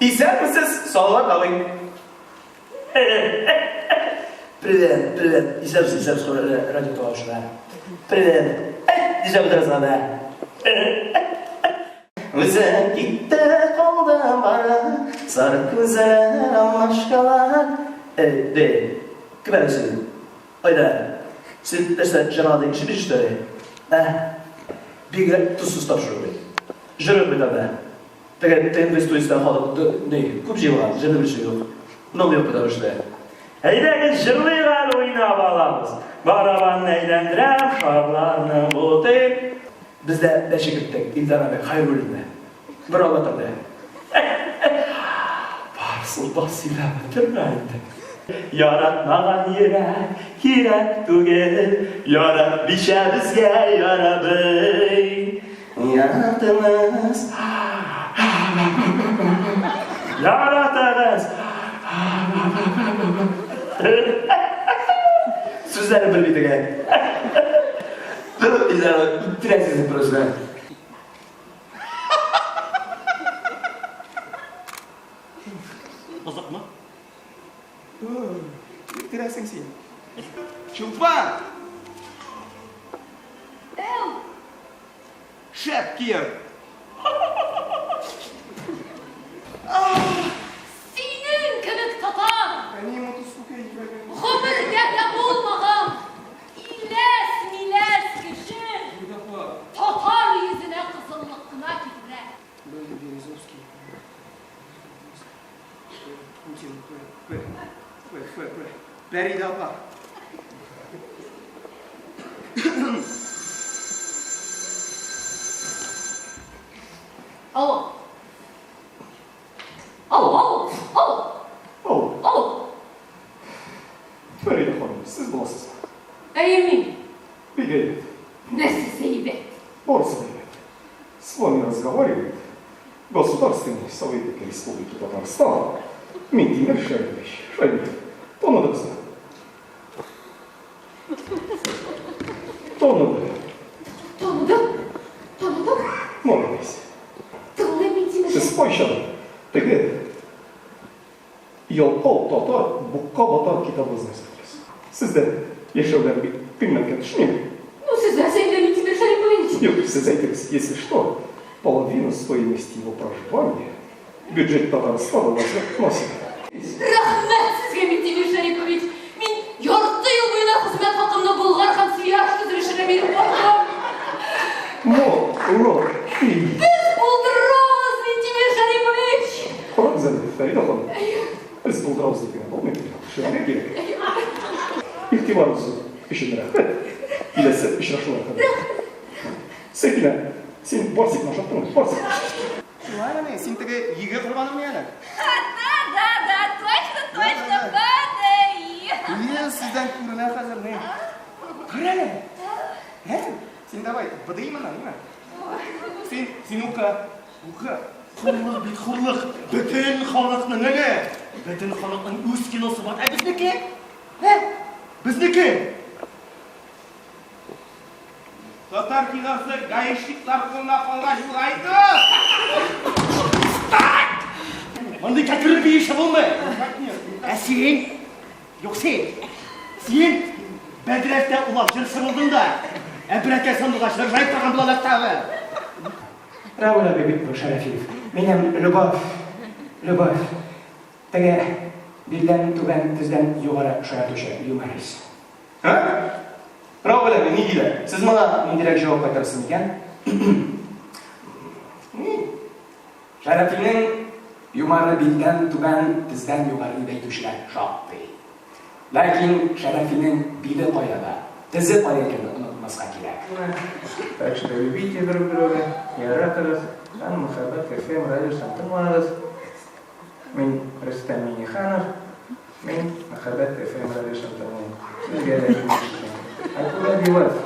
İster misiniz? Salavat alayım. Привет. İzler sonra radyo dolaşına. Привет. Diyeceğim biraz daha. Bize gitti kaldı bana sarı güzel anlaşkalar. Değil. Kıvırı senin. Hayda. Sen dersen canadı işini işte. Bir gün tuzsuz taşıyor. Jürüm bir tabi. Tekrar investu ister halı. Ne? Kupçı var. Jürüm bir şey yok. Ne oluyor bu kadar işte? Heydegi jırlıyla oyuna bağlamız. Barabanın eğlendirem, şarlarını butayım. Biz de beşe gittik. İldan abi hayır bölümde. Bir anlatırdı. Varsıl basıyla bitirmeydi. Yaratmagan yürek tugel. Yarat bizge yarabey. Yaratınız. Yaratınız. Sözleri bir gel. Dur, izah Direkt burası. Bozuk mu? Direkt sen. Çulpan. Şef giyer. Senin kılık tatan, Benim 30 kere Xömürgədə olmağım, İles kişin, tatar yüzüne kızıllıqına gidirək. Böyle Berezovski. Putin, Berida abla. Alo. Alo. Oh, Alo. Feride Hanım, siz nasılsınız? Emin, Bir gelin. nesi seybet? Борзый. С вами разговаривает Государственный советник Республики Татарстан Митимир Шарипович. Шарипов. Tanıdınız mı? Tanıdım. Tanıdım. Молодец. Tanıdım. Siz Польшаlı. Теге Yalpal Tatar Bukka Batar kitabınızı yazıyorsunuz. Siz de yaşayan bir memleket düşünüyor musunuz? Ну, sizler sevgili Timur Şaripovич. Нет, все заинтересованы. Если что, половину стоимости его проживания бюджет Татарстана носит. Rahmet sizge Timur Şaripovich. Min 6 yıl boyunca hizmet hakkında Bulgar ham siyaş kızdırışına benim oldum. Но, урок, и Biz bulduruz Timur Şaripovich. Фрунзе, Фарида Ханым, biz bulduramızdık yine, olmuyor mu? Şöyle gerek. İhtimalımızı işin rəhbət, iləsə iş raşılar kadar. Sekine, sen Barzik naşattın mı? Barzik. Ладно, сен теге иге курбаным яна. Да, точно, бады. Мен сізден көріне қазір не? Көріне? Сен давай, быдыймын, не? Сен уқа. Хурлық бит хурлық. Bütün халықның әлі. Bütün халықның өз киносы бар. Бізнеке? Бізнеке? Татар киносы гаишниктар қолына қалған жылайды. Мындай кәкірі bir işe болмай. Сен, yok sen Бәдірәфтә улап жыр сырылдың да. Бір әкәсін бұлашыр, жайып тұрған бұлалақ тағы. Равля бебек bu Şerefif. Benim любовь. Теге birden түбән тізден юғары шая түші, юморист. Равля не дейді. Siz bana indirek cevap kaytarsın iken. Şerefinin yumarı bilden түбән tizden yuğarı beytüşler şahtı. Lakin Şerefinin bili koyada, tizi koyakını unutmazga kirek. Так что любите друг друга, не радуйтесь, там Мухаббат ФМ радиосын тыңлаңыз. Мен Рустам Миниханов, мен Мухаббат ФМ радиосын тыңлаймын. Сізге рахмет. А куда деваться?